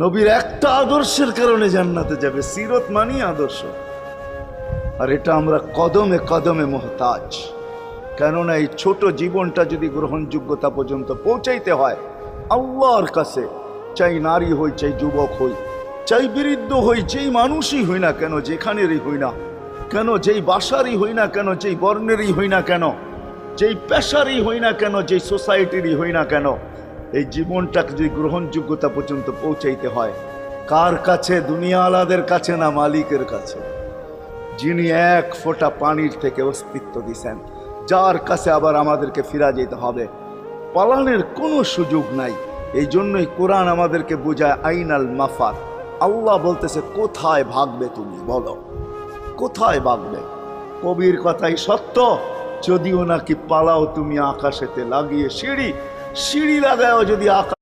নবীর একটা আদর্শের কারণে জান্নাতে যাবে। সিরত মানি আদর্শ। আর এটা আমরা কদমে কদমে মোহতাজ। কেননা এই ছোট জীবনটা যদি গ্রহণযোগ্যতা পর্যন্ত পৌঁছাইতে হয় আল্লাহর কাছে, চাই নারী হই, চাই যুবক হই, চাই বৃদ্ধ হই, যেই মানুষই হই না কেন, যেখানেরই হই না কেন, যেই বাসারই হই না কেন, যেই বর্ণেরই হই না কেন, যেই পেশারই হই না কেন, যেই সোসাইটিরই হই না কেন, এই জীবনটাকে যদি গ্রহণযোগ্যতা পর্যন্ত পৌঁছাইতে হয় কার কাছে? দুনিয়া আলাদের কাছে না, মালিকের কাছে, যিনি এক ফোঁটা পানির থেকে অস্তিত্ব দিছেন, যার কাছে আবার আমাদেরকে ফিরা যেতে হবে। পালানের কোনো সুযোগ নাই। এই জন্যই কোরআন আমাদেরকে বোঝায় আইনাল মাফার। আল্লাহ বলতেছে কোথায় ভাগবে তুমি, বলো কোথায় ভাগবে? কবির কথাই সত্য, যদিও নাকি পালাও তুমি আকাশেতে লাগিয়ে সিঁড়ি, সিঁড়ি লাগাও যদি আকাশ